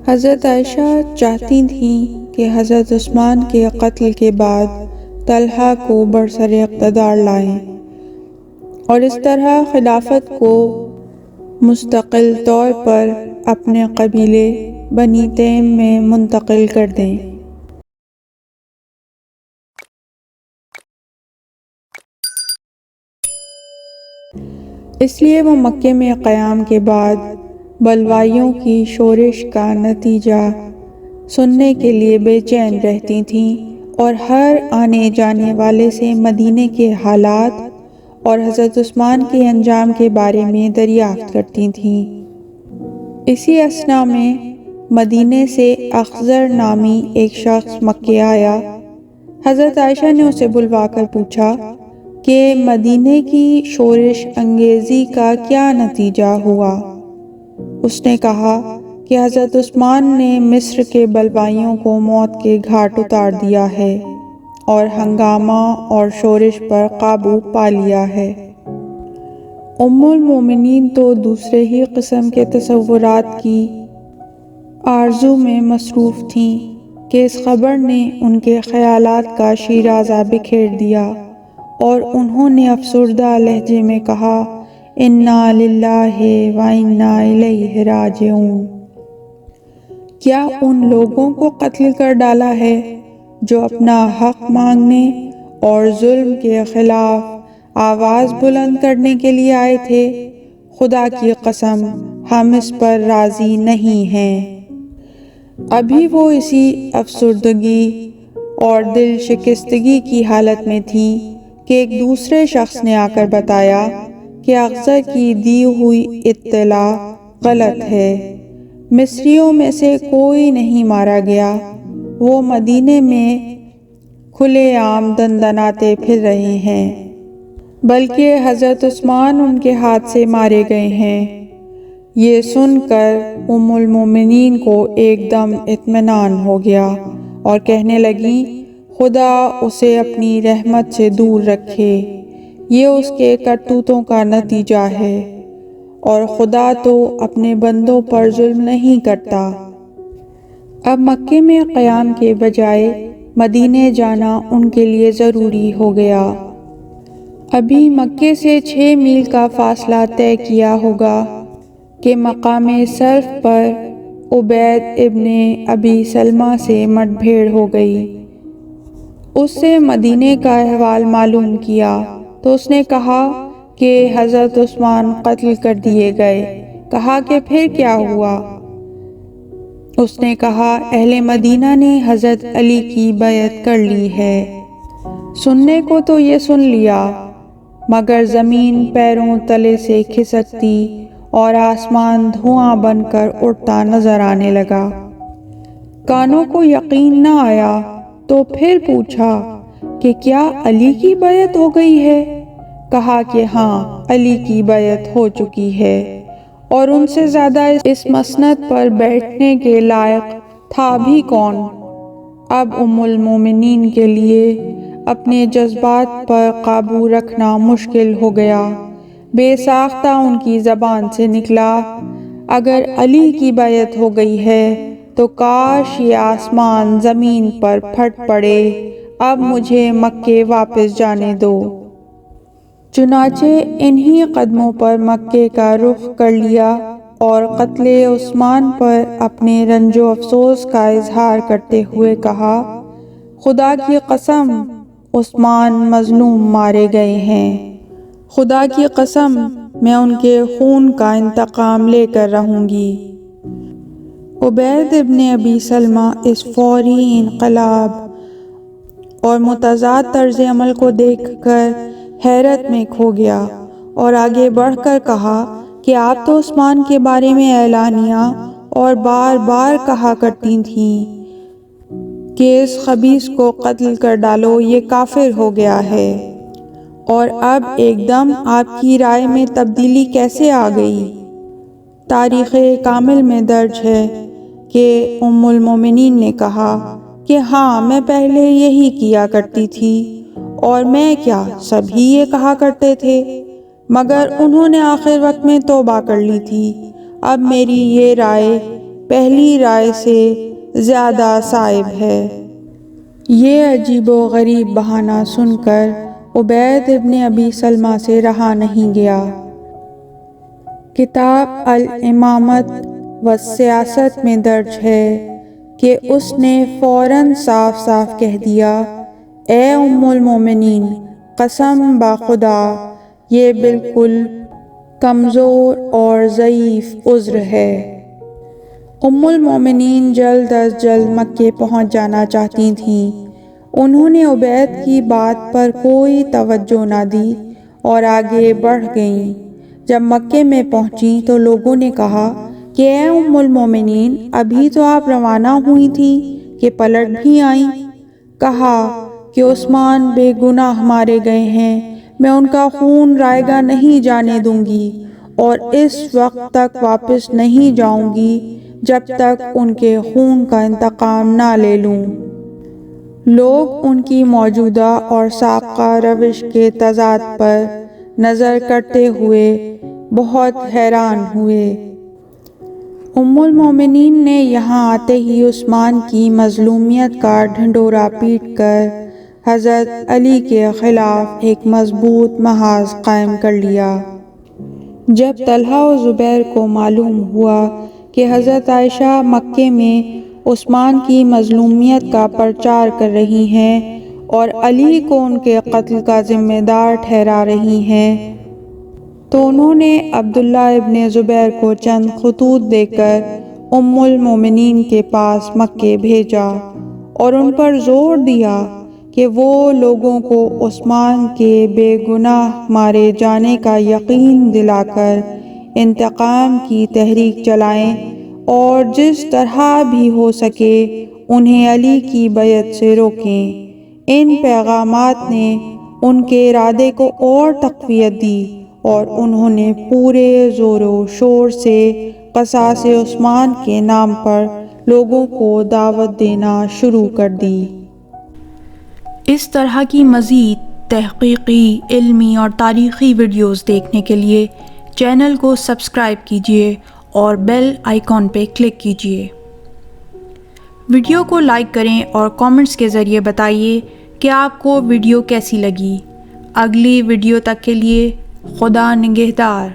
حضرت عائشہ چاہتی تھیں کہ حضرت عثمان کے قتل کے بعد طلحہ کو برسر اقتدار لائیں اور اس طرح خلافت کو مستقل طور پر اپنے قبیلے بنی تیم میں منتقل کر دیں۔ اس لیے وہ مکے میں قیام کے بعد بلوائیوں کی شورش کا نتیجہ سننے کے لیے بے چین رہتی تھیں اور ہر آنے جانے والے سے مدینے کے حالات اور حضرت عثمان کے انجام کے بارے میں دریافت کرتی تھیں۔ اسی اثناء میں مدینے سے اخضر نامی ایک شخص مکے آیا۔ حضرت عائشہ نے اسے بلوا کر پوچھا کہ مدینے کی شورش انگیزی کا کیا نتیجہ ہوا؟ اس نے کہا کہ حضرت عثمان نے مصر کے بلوائیوں کو موت کے گھاٹ اتار دیا ہے اور ہنگامہ اور شورش پر قابو پا لیا ہے۔ ام المومنین تو دوسرے ہی قسم کے تصورات کی آرزو میں مصروف تھیں کہ اس خبر نے ان کے خیالات کا شیرازہ بکھیر دیا اور انہوں نے افسردہ لہجے میں کہا، انا للہ و انا الیہ راجعون۔ کیا ان لوگوں کو قتل کر ڈالا ہے جو اپنا حق مانگنے اور ظلم کے خلاف آواز بلند کرنے کے لیے آئے تھے؟ خدا کی قسم ہم اس پر راضی نہیں ہیں۔ ابھی وہ اسی افسردگی اور دل شکستگی کی حالت میں تھی کہ ایک دوسرے شخص نے آ کر بتایا کہ اخضر کی دی ہوئی اطلاع غلط ہے۔ مصریوں میں سے کوئی نہیں مارا گیا، وہ مدینے میں کھلے عام دندناتے پھر رہے ہیں، بلکہ حضرت عثمان ان کے ہاتھ سے مارے گئے ہیں۔ یہ سن کر ام المومنین کو ایک دم اطمینان ہو گیا اور کہنے لگیں، خدا اسے اپنی رحمت سے دور رکھے، یہ اس کے کرتوتوں کا نتیجہ ہے، اور خدا تو اپنے بندوں پر ظلم نہیں کرتا۔ اب مکے میں قیام کے بجائے مدینے جانا ان کے لیے ضروری ہو گیا۔ ابھی مکے سے 6 میل کا فاصلہ طے کیا ہوگا کہ مقام صرف پر عبید ابن ابی سلمہ سے مٹ بھیڑ ہو گئی۔ اس سے مدینے کا احوال معلوم کیا تو اس نے کہا کہ حضرت عثمان قتل کر دیے گئے۔ کہا کہ پھر کیا ہوا؟ اس نے کہا، اہل مدینہ نے حضرت علی کی بیعت کر لی ہے۔ سننے کو تو یہ سن لیا، مگر زمین پیروں تلے سے کھسکتی اور آسمان دھواں بن کر اڑتا نظر آنے لگا۔ کانوں کو یقین نہ آیا تو پھر پوچھا کہ کیا علی کی بیعت ہو گئی ہے؟ کہا کہ ہاں، علی کی بیعت ہو چکی ہے، اور ان سے زیادہ اس مسند پر بیٹھنے کے لائق تھا بھی کون؟ اب ام المومنین کے لیے اپنے جذبات پر قابو رکھنا مشکل ہو گیا۔ بے ساختہ ان کی زبان سے نکلا، اگر علی کی بیعت ہو گئی ہے تو کاش یہ آسمان زمین پر پھٹ پڑے، اب مجھے مکے واپس جانے دو۔ چنانچہ انہی قدموں پر مکے کا رخ کر لیا اور قتل عثمان پر اپنے رنج و افسوس کا اظہار کرتے ہوئے کہا، خدا کی قسم عثمان مظلوم مارے گئے ہیں، خدا کی قسم میں ان کے خون کا انتقام لے کر رہوں گی۔ عبید ابن ابی سلمہ اس فوری انقلاب اور متضاد طرز عمل کو دیکھ کر حیرت میں کھو گیا اور آگے بڑھ کر کہا کہ آپ تو عثمان کے بارے میں اعلانیہ اور بار بار کہا کرتی تھیں کہ اس خبیث کو قتل کر ڈالو، یہ کافر ہو گیا ہے، اور اب ایک دم آپ کی رائے میں تبدیلی کیسے آ گئی؟ تاریخ کامل میں درج ہے کہ ام المومنین نے کہا کہ ہاں، میں پہلے یہی کیا کرتی تھی، اور میں کیا، سبھی یہ کہا کرتے تھے، مگر انہوں نے آخر وقت میں توبہ کر لی تھی۔ اب میری یہ رائے پہلی رائے سے زیادہ صائب ہے۔ یہ عجیب و غریب بہانہ سن کر عبید ابن ابی سلمہ سے رہا نہیں گیا۔ کتاب الامامت والسیاست میں درج ہے کہ اس نے فوراً صاف صاف کہہ دیا، اے ام المومنین، قسم بخدا یہ بالکل کمزور اور ضعیف عذر ہے۔ ام المومنین جلد از جلد مکے پہنچ جانا چاہتی تھیں۔ انہوں نے عبید کی بات پر کوئی توجہ نہ دی اور آگے بڑھ گئیں۔ جب مکے میں پہنچیں تو لوگوں نے کہا کہ اے ام المومنین، ابھی تو آپ روانہ ہوئی تھیں کہ پلٹ بھی آئیں۔ کہا کہ عثمان بے گناہ مارے گئے ہیں، میں ان کا خون رائگاں نہیں جانے دوں گی اور اس وقت تک واپس نہیں جاؤں گی جب تک ان کے خون کا انتقام نہ لے لوں۔ لوگ ان کی موجودہ اور سابقہ روش کے تضاد پر نظر کرتے ہوئے بہت حیران ہوئے۔ ام المومنین نے یہاں آتے ہی عثمان کی مظلومیت کا ڈھنڈورا پیٹ کر حضرت علی کے خلاف ایک مضبوط محاذ قائم کر لیا۔ جب طلحہ و زبیر کو معلوم ہوا کہ حضرت عائشہ مکے میں عثمان کی مظلومیت کا پرچار کر رہی ہیں اور علی کو ان کے قتل کا ذمہ دار ٹھہرا رہی ہیں، تو انہوں نے عبداللہ ابن زبیر کو چند خطوط دے کر ام المومنین کے پاس مکے بھیجا اور ان پر زور دیا کہ وہ لوگوں کو عثمان کے بے گناہ مارے جانے کا یقین دلا کر انتقام کی تحریک چلائیں اور جس طرح بھی ہو سکے انہیں علی کی بیعت سے روکیں۔ ان پیغامات نے ان کے ارادے کو اور تقویت دی اور انہوں نے پورے زور و شور سے قصاص عثمان کے نام پر لوگوں کو دعوت دینا شروع کر دی۔ اس طرح کی مزید تحقیقی، علمی اور تاریخی ویڈیوز دیکھنے کے لیے چینل کو سبسکرائب کیجیے اور بیل آئیکن پہ کلک کیجیے۔ ویڈیو کو لائک کریں اور کامنٹس کے ذریعے بتائیے کہ آپ کو ویڈیو کیسی لگی۔ اگلی ویڈیو تک کے لیے خدا نگہدار۔